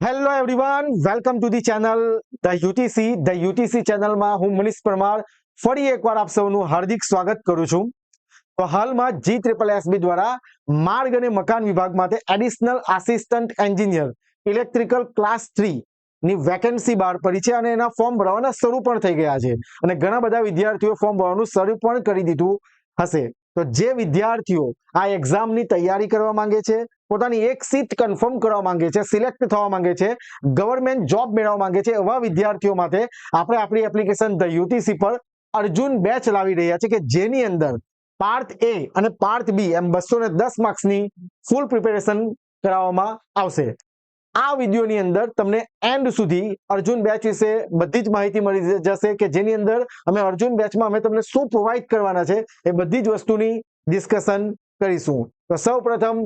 Hello everyone, welcome to the channel the UTC ચેનલમાં હું મનીષ પરમાર ફરી એકવાર આપ સૌનું હાર્દિક સ્વાગત કરું છું. તો હાલમાં GSSB દ્વારા માર્ગ અને મકાન વિભાગ માટે additional assistant engineer electrical class 3 ની વેકેન્સી બહાર પડી છે અને એના ફોર્મ ભરવાના શરૂ પણ થઈ ગયા છે અને ઘણા બધા વિદ્યાર્થીઓ ફોર્મ ભરવાનું શરૂ પણ કરી દીધું હશે. તો જે વિદ્યાર્થીઓ આ એક્ઝામની તૈયારી કરવા માંગે છે, પોતાની એક સીટ કન્ફર્મ કરવા માંગે છે, સિલેક્ટ થવા માંગે છે, ગવર્મેન્ટ જોબ મેળવવા માંગે છે, એવા વિદ્યાર્થીઓ માટે આપણે આપણી એપ્લિકેશન ધ યુટીસી પર અર્જુન બેચ લાવી રહ્યા છે કે જેની અંદર પાર્ટ એ અને પાર્ટ બી એમ 210 માર્ક્સની ફૂલ પ્રિપેરેશન કરાવવામાં આવશે. આ વિડીયોની અંદર તમને એન્ડ સુધી અર્જુન બેચ વિશે બધી જ માહિતી મળી જશે કે જેની અંદર અમે અર્જુન બેચમાં અમે તમને શું પ્રોવાઈડ કરવાના છે એ બધી જ વસ્તુની ડિસ્કશન કરીશું. તો સૌપ્રથમ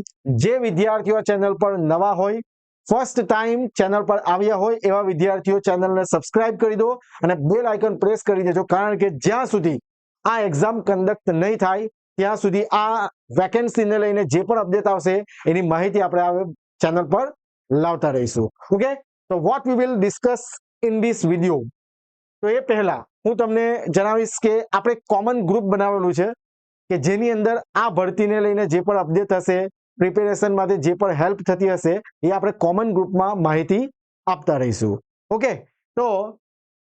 જે વિદ્યાર્થીઓ ચેનલ પર નવા હોય, ફર્સ્ટ ટાઈમ ચેનલ પર આવ્યા હોય એવા વિદ્યાર્થીઓ ચેનલને સબસ્ક્રાઇબ કરી દો અને બેલ આઇકન પ્રેસ કરી દેજો, કારણ કે જ્યાં સુધી આ એક્ઝામ કન્ડક્ટ નહીં થાય ત્યાં સુધી આ વેકેન્સીને લઈને જે પણ અપડેટ આવશે એની માહિતી આપણે આ ચેનલ પર લાવતા રહીશું. ઓકે, તો vote we will discuss in this video. તો એ પહેલા હું તમને જણાવીશ કે આપણે કોમન ગ્રુપ બનાવેલું છે કે જેની અંદર આ ભરતીને લઈને જે પણ અપડેટ હશે, પ્રિપેરેશન માટે જે પણ હેલ્પ થતી હશે એ આપણે કોમન ગ્રુપમાં માહિતી આપતા રહીશું. ઓકે, તો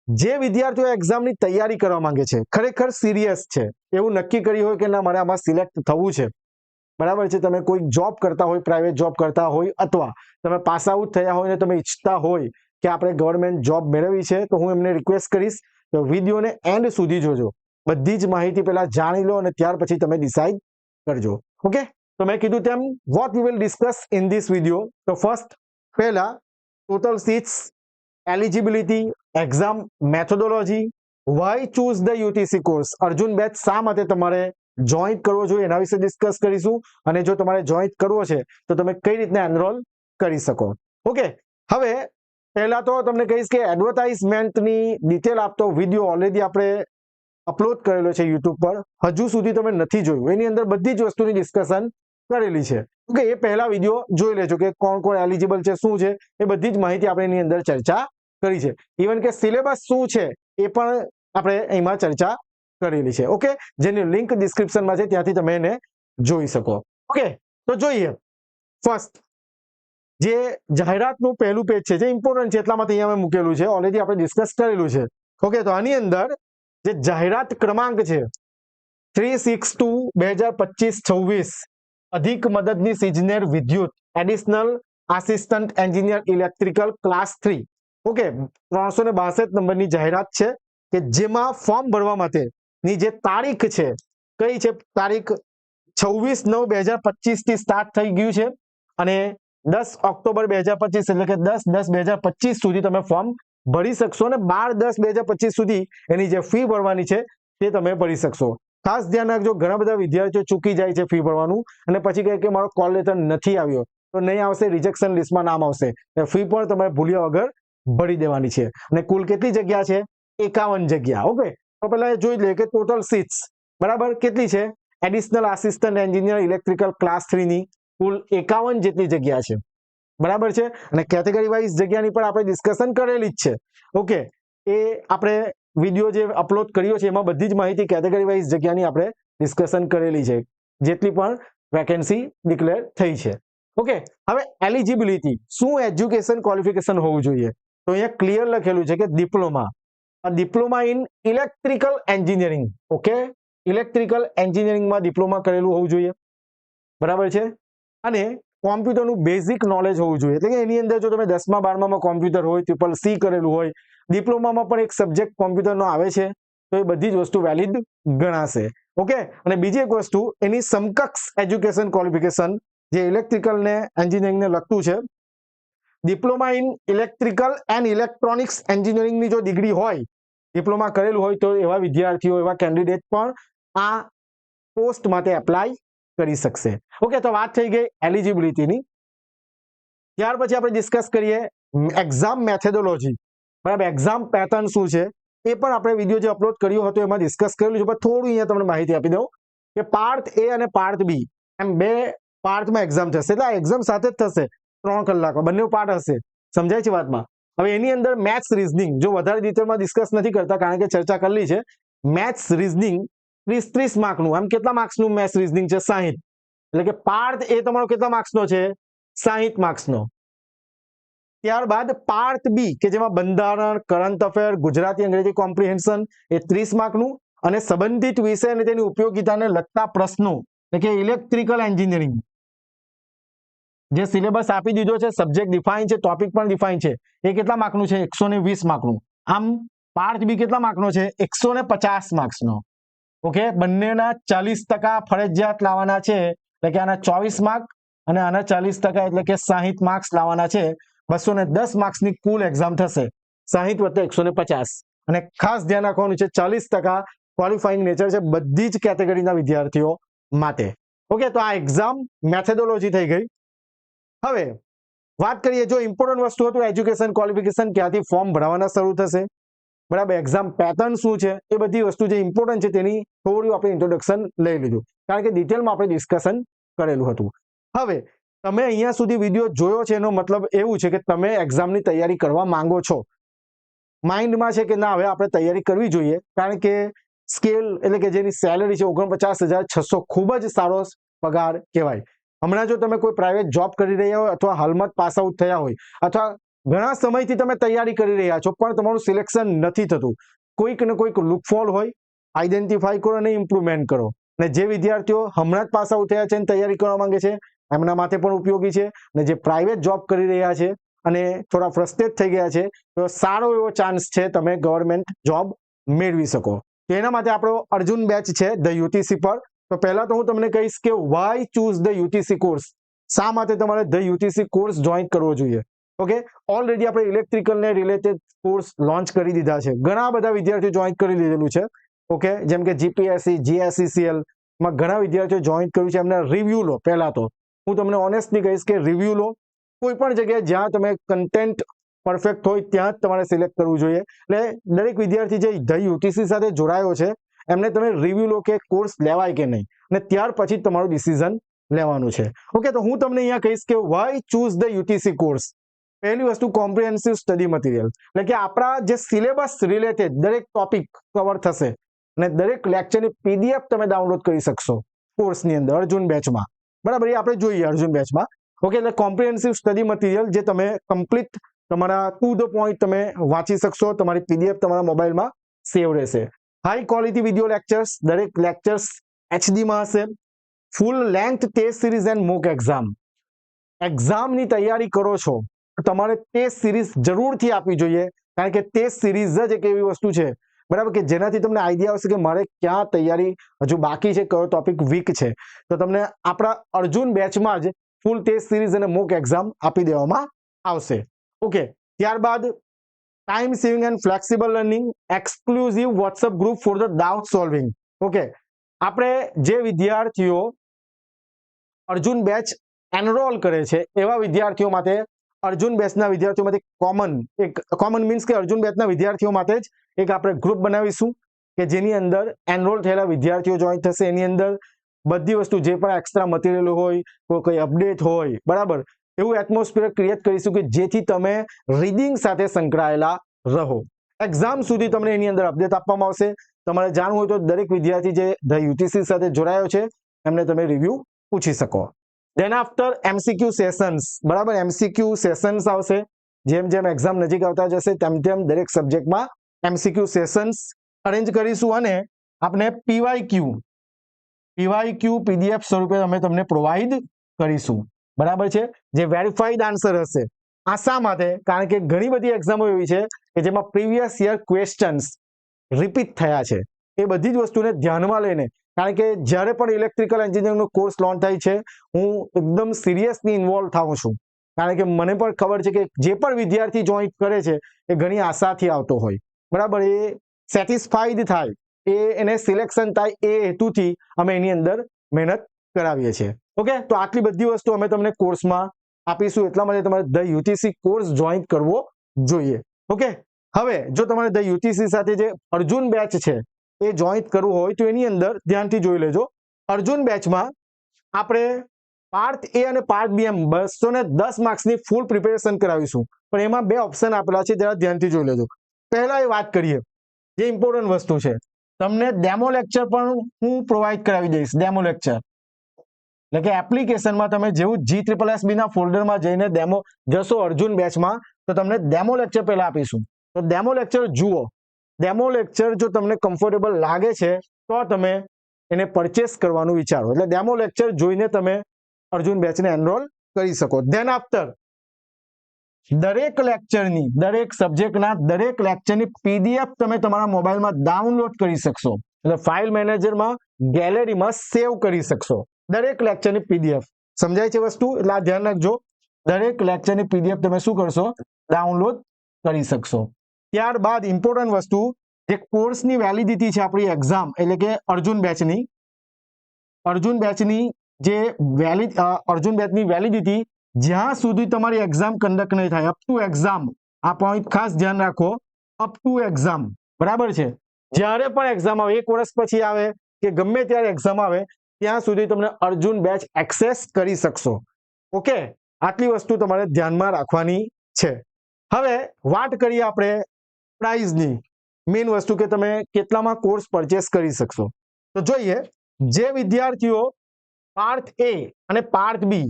જે વિદ્યાર્થીઓ એક્ઝામની તૈયારી કરવા માંગે છે, ખરેખર સિરિયસ છે, એવું નક્કી કર્યું હોય કે ના મારે આમાં સિલેક્ટ થવું છે, બરાબર છે, તમે કોઈ જોબ કરતા હોય, પ્રાઇવેટ જોબ કરતા હોય અથવા તમે પાસ આઉટ થયા હોય ને તમે ઈચ્છતા હોય કે આપણે ગવર્મેન્ટ જોબ મેળવવી છે, તો હું એમને રિક્વેસ્ટ કરીશ કે વિડીયોને એન્ડ સુધી જોજો. બધી જ માહિતી પહેલા જાણી લો અને ત્યાર પછી તમે ડિસાઈડ કરજો. ઓકે, તો મેં કીધું તેમ what we will discuss in this video. તો ફર્સ્ટ પહેલા total seats, eligibility, exam methodology, why choose the UTC course, Arjun batch શા માટે તમારે જોઈન્ટ કરવો જોઈએ એના વિશે ડિસ્કસ કરીશું અને જો તમારે જોઈન્ટ કરવો છે તો તમે કઈ રીતના એનરોલ કરી શકો. ઓકે, હવે પહેલા તો તમને કહીશ કે એડવર્ટાઇઝમેન્ટની ડિટેલ આપતો વિડીયો ઓલરેડી આપણે અપલોડ કરેલો છે યુટ્યુબ પર. હજુ સુધી તમે નથી જોયું, એની અંદર બધી જ વસ્તુની ડિસ્કશન કરેલી છે. ઓકે, એ પહેલા વિડીયો જોઈ લેજો કે કોણ કોણ એલિજિબલ છે, શું છે, એ બધી જ માહિતી આપણે એની અંદર ચર્ચા કરી છે. ઇવન કે સિલેબસ શું છે એ પણ આપણે એમાં ચર્ચા કરેલી છે. ઓકે, જેની લિંક ડિસ્ક્રિપ્શનમાં છે, ત્યાંથી તમે એને જોઈ શકો. ઓકે, તો જોઈએ ફર્સ્ટ જે જાહેરાતનું પહેલું પેજ છે, જે ઇમ્પોર્ટન્ટ છે એટલા માટે અહીંયા મેં મૂકેલું છે, ઓલરેડી આપણે ડિસ્કસ કરેલું છે. ઓકે, તો આની અંદર જે જાહેરાત ક્રમાંક છે 362/2025 અધિક મદદનીશ ઇજનેર વિદ્યુત additional assistant engineer electrical class 3. Okay, 362 નંબરની જાહેરાત છે કે જેમાં ફોર્મ ભરવા માટેની જે તારીખ છે, કઈ છે તારીખ, 26/9/2025 થી સ્ટાર્ટ થઈ ગયું છે અને 10 ઓક્ટોબર 2025 એટલે કે 10/10/2025 સુધી તમે ફોર્મ ભરી શકશો અને 12/10/2025 સુધી એની જે ફી ભરવાની છે તે તમે ભરી શકશો. ખાસ ધ્યાન રાખજો, ઘણા બધા વિદ્યાર્થીઓ ચૂકી જાય છે ફી ભરવાનું અને પછી કહે કે મારો કોલ લેટર નથી આવ્યો, તો નહીં આવશે, રિજેક્શન લિસ્ટમાં નામ આવશે, ફી પણ તમારે ભૂલ્યા વગર ભરી દેવાની છે. અને કુલ કેટલી જગ્યા છે? 51 જગ્યા. ઓકે, તો પહેલા જોઈ લે કે ટોટલ સીટ્સ બરાબર કેટલી છે. Additional assistant engineer electrical class 3 ની કુલ 51 જેટલી જગ્યા છે, બરાબર છે. અને કેટેગરી વાઇઝ જગ્યાની પણ આપણે ડિસ્કશન કરેલી જ છે. ઓકે, એ આપણે વિડીયો જે અપલોડ કર્યો છે એમાં બધી જ માહિતી કેટેગરી વાઇઝ જગ્યાની આપણે ડિસ્કશન કરેલી છે, જેટલી પણ વેકેન્સી ડિક્લેર થઈ છે. ઓકે, હવે એલિજિબિલિટી, શું એજ્યુકેશન ક્વોલિફિકેશન હોવું જોઈએ? તો અહીંયા ક્લિયર લખેલું છે કે diploma, diploma in electrical engineering. Okay, electrical એન્જિનિયરિંગમાં ડિપ્લોમા કરેલું હોવું જોઈએ, બરાબર છે. અને કોમ્પ્યુટરનું બેઝિક નોલેજ હોવું જોઈએ, એટલે કે એની અંદર જો તમે 10મા 12મામાં કોમ્પ્યુટર હોય, CCC કરેલું હોય, ડિપ્લોમામાં પણ એક સબ્જેક્ટ કોમ્પ્યુટરનો આવે છે, તો એ બધી જ વસ્તુ વેલિડ ગણાશે. ઓકે, અને બીજી એક વસ્તુ એની સમકક્ષ એજ્યુકેશન ક્વોલિફિકેશન જે ઇલેક્ટ્રિકલ ને એન્જિનિયરિંગને લગતું છે, diploma in electrical and electronics એન્જિનિયરિંગની જો ડિગ્રી હોય, ડિપ્લોમા કરેલું હોય, તો એવા વિદ્યાર્થીઓ, એવા કેન્ડિડેટ પણ આ પોસ્ટ માટે એપ્લાય કરી શકશે. ઓકે, તો વાત થઈ ગઈ એલિજિબિલિટીની. ત્યાર પછી આપણે ડિસ્કસ કરીએ એક્ઝામ મેથોડોલોજી, બરાબર. એક્ઝામ પેટર્ન શું છે એ પણ આપણે વિડીયો જે અપલોડ કર્યો હતો એમાં ડિસ્કસ કરેલું છે, પણ થોડું અહીંયા તમને માહિતી આપી દઉં કે પાર્ટ એ અને પાર્ટ બી એમ બે પાર્ટમાં એક્ઝામ થશે, એટલે આ એક્ઝામ સાથે જ થશે, 3 કલાકમાં બંને પાર્ટ હશે. સમજાય છે વાતમાં? હવે એની અંદર મેથ્સ રીઝનિંગ, જો વધારે ડિટેલમાં ડિસ્કસ નથી કરતા કારણ કે ચર્ચા કરેલી છે. Maths reasoning 30 માર્કનું. આમ કેટલા માર્ક્સનું મેથ્સ રીઝનિંગ છે? 60. એટલે કે પાર્ટ એ તમારો કેટલા માર્ક્સનો છે? 60 માર્ક્સનો. ત્યારબાદ પાર્ટ બી કે જેમાં બંધારણ, કરંટ અફેર, ગુજરાતી અંગ્રેજી કોમ્પ્રિહેન્શન એ 30 માર્કનું, અને સંબંધિત વિષય અને તેની ઉપયોગિતાને લગતા પ્રશ્નો એટલે કે ઇલેક્ટ્રિકલ એન્જિનિયરિંગ જે સિલેબસ આપી દીધો છે, સબ્જેક્ટ ડિફાઇન છે, ટોપિક પણ ડિફાઇન છે, એ કેટલા માર્કનું છે? 120 માર્કનું. આમ પાર્ટ બી કેટલા માર્કનો છે? 150 માર્ક્સનો. ઓકે, બંનેના 40% ફરજિયાત લાવવાના છે, એટલે કે આના 24 માર્ક અને આના 40% એટલે કે 60 માર્ક્સ લાવવાના છે. 210 માર્ક્સની કુલ એક્ઝામ થશે, 60 વત્તા 150. અને ખાસ ધ્યાન રાખવાનું છે 40% ક્વોલિફાઈંગ નેચર છે બધી જ કેટેગરીના વિદ્યાર્થીઓ માટે. ઓકે, તો આ એક્ઝામ મેથોડોલોજી થઈ ગઈ. હવે વાત કરીએ, જો ઇમ્પોર્ટન્ટ વસ્તુ હતું એજ્યુકેશન ક્વોલિફિકેશન, ક્યાંથી ફોર્મ ભરવાના શરૂ થશે, બરાબર, એક્ઝામ પેટર્ન શું છે, એ બધી વસ્તુ જે ઇમ્પોર્ટન્ટ છે તેની થોડું આપણે ઇન્ટ્રોડક્શન લઈ લીધું કારણ કે ડિટેલમાં આપણે ડિસ્કશન કરેલું હતું. હવે તમે અહીંયા સુધી વિડીયો જોયો છે એનો મતલબ એવું છે કે તમે એક્ઝામની તૈયારી કરવા માંગો છો. માઇન્ડમાં છે કે ના હવે આપણે તૈયારી કરવી જોઈએ કારણ કે સ્કેલ એટલે કે જેની સેલરી છે 49,600 ખૂબ જ સારો પગાર કહેવાય. હમણાં જો તમે કોઈ પ્રાઇવેટ જોબ કરી રહ્યા હોય અથવા હાલમાં પાસ આઉટ થયા હોય અથવા ઘણા સમયથી તમે તૈયારી કરી રહ્યા છો પણ તમારું સિલેક્શન નથી થતું, કોઈક ને કોઈક લૂપફોલ હોય, આઈડેન્ટિફાઈ કરો અને ઇમ્પ્રુવમેન્ટ કરો. અને જે વિદ્યાર્થીઓ હમણાં જ પાસ આઉટ થયા છે અને તૈયારી કરવા માંગે છે એમના માટે પણ ઉપયોગી છે. અને જે પ્રાઇવેટ જોબ કરી રહ્યા છે અને થોડા ફ્રસ્ટ્રેટ થઈ ગયા છે તો સારો એવો ચાન્સ છે તમે ગવર્મેન્ટ જોબ મેળવી શકો. તો એના માટે આપણો અર્જુન બેચ છે ધ યુટીસી પર. તો પહેલા તો હું તમને કહીશ કે why choose the UTC course, શા માટે તમારે ધ યુટીસી કોર્સ જોઈન કરવો જોઈએ. ઓકે, ઓલરેડી આપણે ઇલેક્ટ્રિકલ ને રિલેટેડ કોર્સ લોન્ચ કરી દીધા છે, ઘણા બધા વિદ્યાર્થીઓ જોઈન કરી લીધેલું છે. ઓકે, જેમ કે જીપીએસસી, જીએસસીસીએલ માં ઘણા વિદ્યાર્થીઓ જોઈન કર્યું છે. એમને રિવ્યુ લો. પહેલા તો હું તમને ઓનેસ્ટલી કહીશ કે રિવ્યુ લો. કોઈ પણ જગ્યાએ જ્યાં તમે કન્ટેન્ટ પરફેક્ટ હોય ત્યાં જ તમારે સિલેક્ટ કરવું જોઈએ. એટલે દરેક વિદ્યાર્થી જે ધ યુટીસી સાથે જોડાયો છે એમને તમે રિવ્યુ લો કે કોર્સ લેવાય કે નહીં, અને ત્યાર પછી તમારું ડિસિઝન લેવાનું છે. ઓકે, તો હું તમને અહીંયા કહીશ કે why choose the UTC course. પહેલી વસ્તુ કોમ્પ્રિહેન્સિવ સ્ટડી મટીરિયલ, એટલે કે આપણા જે સિલેબસ રિલેટેડ દરેક ટોપિક કવર થશે અને દરેક લેક્ચરની પીડીએફ તમે ડાઉનલોડ કરી શકશો કોર્સની અંદર અર્જુન બેચમાં. બરાબર, એ આપણે જોઈએ અર્જુન બેચમાં. ઓકે, એટલે કોમ્પ્રિહેન્સિવ સ્ટડી મટીરિયલ જે તમે કમ્પ્લીટ તમારા ટુ ધ પોઈન્ટ તમે વાંચી શકશો, તમારી પીડીએફ તમારા મોબાઈલમાં સેવ રહેશે. હાઈ ક્વોલિટી વિડીયો લેક્ચર્સ, દરેક લેક્ચર્સ એચડીમાં હશે. Full length test series and mock exam. એક્ઝામની તૈયારી કરો છો તમારે ટેસ્ટ સિરીઝ જરૂરથી આપવી જોઈએ કારણ કે ટેસ્ટ સિરીઝ જ એક એવી વસ્તુ છે, બરાબર, કે જેનાથી તમને આઈડિયા આવશે કે મારે ક્યાં તૈયારી હજુ બાકી છે, કયો ટોપિક વીક છે. તો તમને આપણા અર્જુન બેચમાં જ ફૂલ ટેસ્ટ સિરીઝ અને મોક એક્ઝામ આપી દેવામાં આવશે. ઓકે, ત્યારબાદ time saving and flexible learning, exclusive WhatsApp group for the doubt solving. Okay, આપણે જે વિદ્યાર્થીઓ અર્જુન બેચ એનરોલ કરે છે એવા વિદ્યાર્થીઓ માટે અર્જુન બેચના વિદ્યાર્થીઓ માટે કોમન મીન્સ કે અર્જુન બેચના વિદ્યાર્થીઓ માટે જ એક આપણે ગ્રુપ બનાવીશું કે જેની અંદર એનરોલ થયેલા વિદ્યાર્થીઓ જોઈન થશે. એની અંદર બધી વસ્તુ જે પણ એક્સ્ટ્રા મટીરિયલ હોય, કોઈ અપડેટ હોય, બરાબર, એવું એટમોસ્ફિયર ક્રિએટ કરીશું કે જેથી તમે રીડિંગ સાથે સંકળાયેલા રહો. એક્ઝામ સુધી તમને એની અંદર અપડેટ આપવામાં આવશે. તમારે જાણવું હોય તો દરેક વિદ્યાર્થી જે ધ યુટીસી સાથે જોડાયો છે એમને તમે રિવ્યુ પૂછી શકો. ધેન આફ્ટર એમસીક્યુ સેશન્સ, બરાબર, એમસીક્યુ સેશન્સ આવશે. જેમ જેમ એક્ઝામ નજીક આવતા જશે તેમ તેમ દરેક સબ્જેક્ટમાં એમસીક્યુ સેશન્સ અરેન્જ કરીશું અને આપણે પીવાયક્યુ પીડીએફ સ્વરૂપે અમે તમને પ્રોવાઈડ કરીશું. બરાબર છે, જે વેરીફાઈડ આન્સર હશે. આ શા માટે? કારણ કે ઘણી બધી એક્ઝામો એવી છે કે જેમાં પ્રીવિયસ યર ક્વેશ્ચન્સ રિપીટ થયા છે. એ બધી જ વસ્તુને ધ્યાનમાં લઈને, કારણ કે જ્યારે પણ ઇલેક્ટ્રિકલ એન્જિનિયરિંગનો કોર્સ લોન્ચ થાય છે હું એકદમ સિરિયસલી ઇન્વોલ્વ થાઉં છું કારણ કે મને પણ ખબર છે કે જે પણ વિદ્યાર્થી જોઈન કરે છે એ ઘણી આશાથી આવતો હોય, બરાબર, એ સેટિસ્ફાઈડ થાય, એને સિલેક્શન થાય એ હેતુથી અમે એની અંદર મહેનત કરાવીએ છીએ. ઓકે, તો આટલી બધી વસ્તુ અમે તમને કોર્સમાં આપીશું, એટલા માટે તમારે ધ યુટીસી કોર્સ જોઈન કરવો જોઈએ. ઓકે, હવે જો તમારે ધ યુટીસી સાથે જે અર્જુન બેચ છે એ જોઈન કરવું હોય તો એની અંદર ધ્યાનથી જોઈ લેજો. અર્જુન બેચમાં આપણે પાર્ટ એ અને પાર્ટ બી એમ 210 માર્ક્સની ફૂલ પ્રિપેરેશન કરાવીશું, પણ એમાં બે ઓપ્શન આપેલા છે, જરા ધ્યાનથી જોઈ લેજો. પહેલા એ વાત કરીએ જે ઇમ્પોર્ટન્ટ વસ્તુ છે, તમને ડેમો લેક્ચર પણ હું પ્રોવાઈડ કરાવી દઈશ. ડેમો લેક્ચર એટલે કે એપ્લિકેશનમાં તમે જેવું GSSB ના ફોલ્ડરમાં જઈને ડેમો જશો અર્જુન બેચમાં, તો તમને ડેમો લેક્ચર પહેલા આપીશું. તો ડેમો લેક્ચર જુઓ. ડેમો લેક્ચર જો તમને કમ્ફર્ટેબલ લાગે છે તો તમે એને પરચેસ કરવાનું વિચારો. એટલે ડેમો લેક્ચર જોઈને તમે અર્જુન બેચને એનરોલ કરી શકો. ધેન આફ્ટર દરેક લેક્ચરની, દરેક સબ્જેક્ટના દરેક લેક્ચરની PDF તમે તમારા મોબાઈલમાં ડાઉનલોડ કરી શકશો. એટલે ફાઇલ મેનેજરમાં ગેલેરીમાં સેવ કરી શકશો દરેક લેક્ચરની PDF. સમજાય છે વસ્તુ? એટલે આ ધ્યાન રાખજો. દરેક લેક્ચરની PDF તમે શું કરશો? ડાઉનલોડ કરી શકશો. ત્યારબાદ ઇમ્પોર્ટન્ટ વસ્તુ, જે કોર્સની વેલિડિટી છે આપણી એક્ઝામ એટલે કે અર્જુન બેચની જે અર્જુન બેચની વેલિડિટી જ્યાં સુધી તમારી એક્ઝામ કન્ડક્ટ નહીં થાય, અપ ટુ એક્ઝામ. આ પોઈન્ટ ખાસ ધ્યાન રાખો, અપ ટુ એક્ઝામ. બરાબર છે? જ્યારે પણ એક્ઝામ આવે, 1 વર્ષ પછી આવે કે ગમે ત્યારે એક્ઝામ આવે, ત્યાં સુધી તમને અર્જુન બેચ એક્સેસ કરી શકશો. ઓકે, આટલી વસ્તુ તમારે ધ્યાનમાં રાખવાની છે. હવે વાત કરીએ આપણે પ્રાઇઝની. મેઇન વસ્તુ કે તમે કેટલામાં કોર્સ પરચેસ કરી શકશો. તો જોઈએ, જે વિદ્યાર્થીઓ પાર્ટ એ અને પાર્ટ બી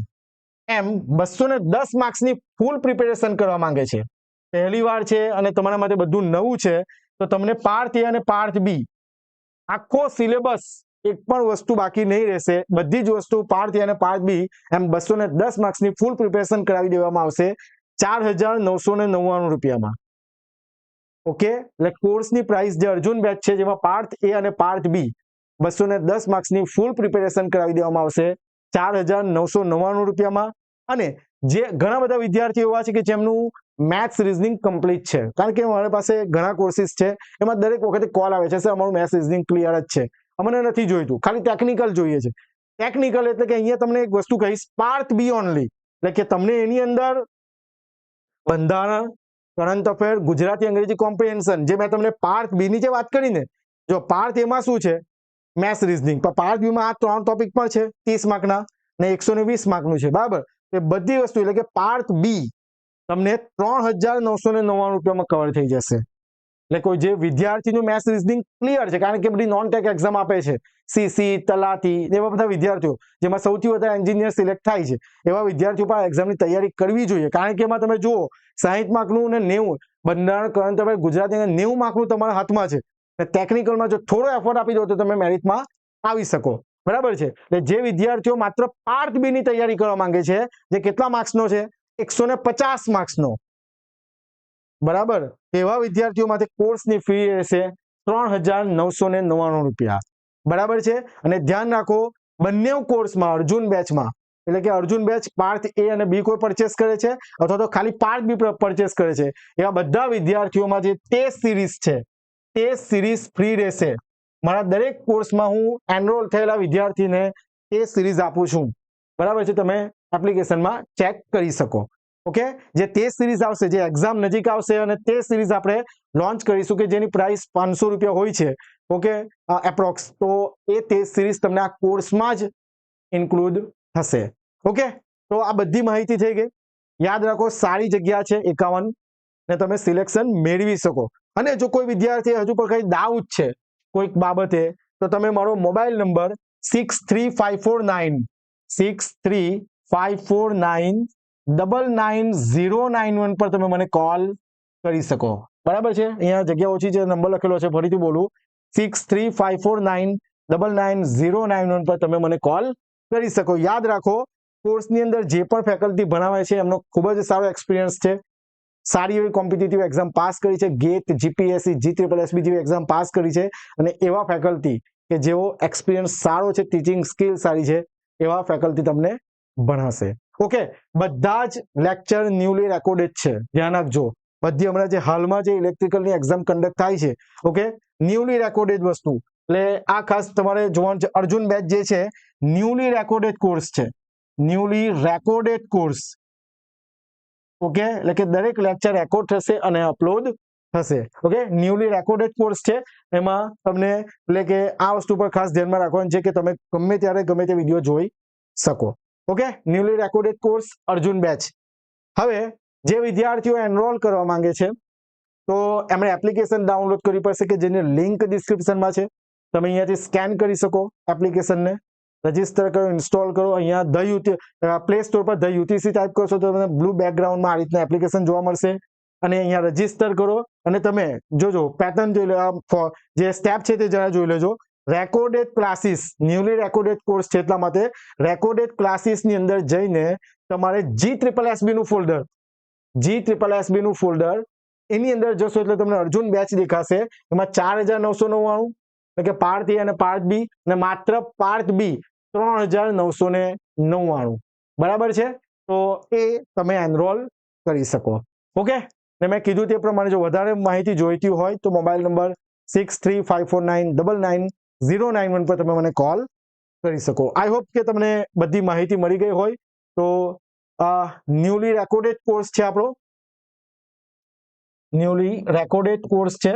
એમ 210 માર્ક્સની ફૂલ પ્રિપેરેશન કરવા માંગે છે, પહેલી વાર છે અને તમારા માટે બધું નવું છે, તો તમને પાર્ટ એ અને પાર્ટ બી આખો સિલેબસ, એક પણ વસ્તુ બાકી નહીં રહેશે. બધી જ વસ્તુ પાર્ટ એ અને પાર્ટ બી એમ 210 માર્ક્સની ફૂલ પ્રિપેરેશન કરાવી દેવામાં આવશે 4,999 રૂપિયામાં. ઓકે, એટલે કોર્સની પ્રાઇસ જે અર્જુન બેચ છે, જેમાં પાર્ટ એ અને પાર્ટ બી 210 માર્ક્સની ફૂલ પ્રિપેરેશન કરાવી દેવામાં આવશે 4,999 રૂપિયામાં. અને જે ઘણા બધા વિદ્યાર્થીઓ એવા છે કે જેમનું મેથ્સ રીઝનિંગ કમ્પ્લીટ છે, કારણ કે મારી પાસે ઘણા કોર્સિસ છે, એમાં દરેક વખતે કોલ આવે છે, સર અમારું મેથ્સ રીઝનિંગ ક્લિયર જ છે, અમને નથી જોઈતું, ખાલી ટેકનિકલ જોઈએ છે. ટેકનિકલ એટલે કે અહીંયા તમને એક વસ્તુ કહીશ, પાર્ટ બી ઓનલી, એટલે કે તમને એની અંદર બંધારણ, કરંટ અફેર, ગુજરાતી અંગ્રેજી કોમ્પ્રિહેન્શન, જે મેં તમને પાર્ટ બી ની જે વાત કરી ને, જો પાર્ટ એમાં શું છે? Maths reasoning. પણ પાર્ટ બી માં આ 3 ટોપિક પણ છે, 30 માર્કના ને 120 માર્કનું છે. બરાબર? એ બધી વસ્તુ એટલે કે પાર્ટ બી તમને 3,999 રૂપિયામાં કવર થઈ જશે. એટલે કોઈ જે વિદ્યાર્થીનું મેથ્સ રીઝનિંગ ક્લિયર છે, કારણ કે બધી નોન ટેક એક્ઝામ આપે છે, સીસી, તલાટી, એવા બધા વિદ્યાર્થીઓ જેમાં સૌથી વધારે એન્જિનિયર સિલેક્ટ થાય છે, એવા વિદ્યાર્થીઓ પણ એક્ઝામની તૈયારી કરવી જોઈએ. કારણ કે એમાં તમે જુઓ 60 માર્કનું ને 90 બંધારણ, કરંટ અફેર, ગુજરાતી 90 માર્કનું તમારા હાથમાં છે. ટેકનિકલમાં જો થોડો એફર્ટ આપી દો તો તમે મેરિટમાં આવી શકો. બરાબર છે? એટલે જે વિદ્યાર્થીઓ માત્ર પાર્ટ બી ની તૈયારી કરવા માંગે છે, જે કેટલા માર્ક્સનો છે? 150 માર્ક્સનો. બરાબર? એવા વિદ્યાર્થીઓ માટે કોર્સની ફી રહેશે 3,999 રૂપિયા. બરાબર છે? અને ધ્યાન રાખો, બંને કોર્સમાં અર્જુન બેચમાં, એટલે કે અર્જુન બેચ પાર્ટ એ અને બી કોઈ પરચેસ કરે છે અથવા તો ખાલી પાર્ટ બી પરચેસ કરે છે, એવા બધા વિદ્યાર્થીઓમાં જે ટેસ્ટ સિરીઝ છે, ટેસ્ટ સિરીઝ ફ્રી રહેશે. મારા દરેક કોર્સમાં હું એનરોલ થયેલા વિદ્યાર્થીને ટેસ્ટ સિરીઝ આપું છું. બરાબર છે? તમે એપ્લિકેશનમાં ચેક કરી શકો. ઓકે, જે ટેસ્ટ સિરીઝ આવશે, જે એક્ઝામ નજીક આવશે અને ટેસ્ટ સિરીઝ આપણે લોન્ચ કરીશું કે જેની પ્રાઇસ 500 રૂપિયા હોય છે, ઓકે, એપ્રોક્સ, તો એ ટેસ્ટ સિરીઝ તમને આ કોર્સમાં જ ઇન્ક્લુડ થશે. ઓકે, તો આ બધી માહિતી થઈ ગઈ. યાદ રાખો, સારી જગ્યા છે 51 ને તમે સિલેક્શન મેળવી શકો. અને જો કોઈ વિદ્યાર્થી હજુ પણ કઈ ડાઉટ છે કોઈક બાબતે, તો તમે મારો મોબાઈલ નંબર 6354996354999091 પર તમે મને કોલ કરી શકો. બરાબર છે? અહીંયા જગ્યા ઓછી છે, નંબર લખેલો છે, ફરીથી બોલું, 6354999091 પર તમે મને કોલ કરી શકો. યાદ રાખો, કોર્સની અંદર જે પણ ફેકલ્ટી ભણાવે છે એમનો ખૂબ જ સારો એક્સપિરિયન્સ છે, સારી એવી કોમ્પિટિટિવ એક્ઝામ પાસ કરી છે, ગેટ, જીપીએસસી, GSSB જેવી એક્ઝામ પાસ કરી છે, અને એવા ફેકલ્ટી કે જેઓ એક્સપિરિયન્સ સારો છે, ટીચિંગ સ્કિલ સારી છે, એવા ફેકલ્ટી તમને ભણાવશે. ઓકે, બધા જ લેક્ચર ન્યૂલી રેકોર્ડેડ છે, ધ્યાન રાખજો. બધી હમણાં જે હાલમાં જે ઇલેક્ટ્રિકલની એક્ઝામ કન્ડક્ટ થાય છે, ઓકે, ન્યૂલી રેકોર્ડેડ વસ્તુ. એટલે આ ખાસ તમારે જોવાનું છે. અર્જુન બેચ જે છે ન્યૂલી રેકોર્ડેડ કોર્સ છે, ન્યૂલી રેકોર્ડેડ કોર્સ. ઓકે, એટલે કે દરેક લેક્ચર રેકોર્ડ થશે અને અપલોડ થશે. ઓકે, ન્યૂલી રેકોર્ડેડ કોર્સ છે. એમાં તમને એટલે કે આ વસ્તુ પર ખાસ ધ્યાનમાં રાખવાનું છે કે તમે ગમે ત્યારે ગમે તે વિડીયો જોઈ શકો. Okay, newly recorded course Arjun batch. હવે જે વિદ્યાર્થીઓ એનરોલ કરવા માંગે છે તો એમણે એપ્લિકેશન ડાઉનલોડ કરવી પડશે કે જેની લિંક ડિસ્ક્રિપ્શનમાં છે. તમે અહીંયાથી સ્કેન કરી શકો એપ્લિકેશનને, રજીસ્ટર કરો, ઇન્સ્ટોલ કરો. અહીંયા play store per the UTC type કરશો તો તમને બ્લુ બેકગ્રાઉન્ડમાં આ રીતના એપ્લિકેશન જોવા મળશે અને અહીંયા રજીસ્ટર કરો અને તમે જોજો પેટર્ન જોઈ લો, જે સ્ટેપ છે તે જરા જોઈ લેજો. Recorded classes, newly recorded course છે એટલા માટે રેકોર્ડેડ ક્લાસીસની અંદર જઈને તમારે GSSB નું ફોલ્ડર, GSSB નું ફોલ્ડર એની અંદર જશો એટલે તમને અર્જુન બેચ દેખાશે. એમાં 4999 એટલે કે પાર્ટ એ અને પાર્ટ બી, અને માત્ર પાર્ટ બી 3999. બરાબર છે, તો એ તમે એનરોલ કરી શકો. ઓકે, ને મેં કીધું તે પ્રમાણે જો વધારે માહિતી જોઈતી હોય તો મોબાઈલ નંબર 6354999091 પર તમે મને કોલ કરી શકો. આઈ હોપ કે તમને બધી માહિતી મળી ગઈ હોય. તો ન્યુલી રેકોર્ડેડ કોર્સ છે આપણો, ન્યુલી રેકોર્ડેડ કોર્સ છે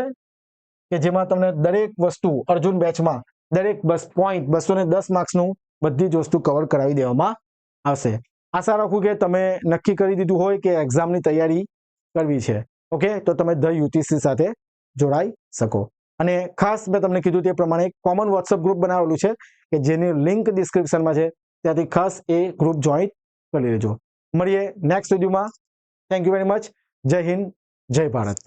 કે જેમાં તમને દરેક વસ્તુ અર્જુન બેચમાં દરેક પોઈન્ટ 210 માર્ક્સનું બધી જ વસ્તુ કવર કરાવી દેવામાં આવશે. આશા રાખું કે તમે નક્કી કરી દીધું હોય કે એક્ઝામની તૈયારી કરવી છે. ઓકે, તો તમે ધ યુટીસી સાથે જોડાઈ શકો. અને ખાસ મેં તમને કીધું તે પ્રમાણે કોમન વોટ્સઅપ ગ્રુપ બનાવેલું છે કે જેની લિંક ડિસ્ક્રિપ્શનમાં છે, ત્યાંથી ખાસ એ ગ્રુપ જોઈન કરી લેજો. મળીએ નેક્સ્ટ વિડીયોમાં. Thank you very much. જય હિન્દ, જય ભારત.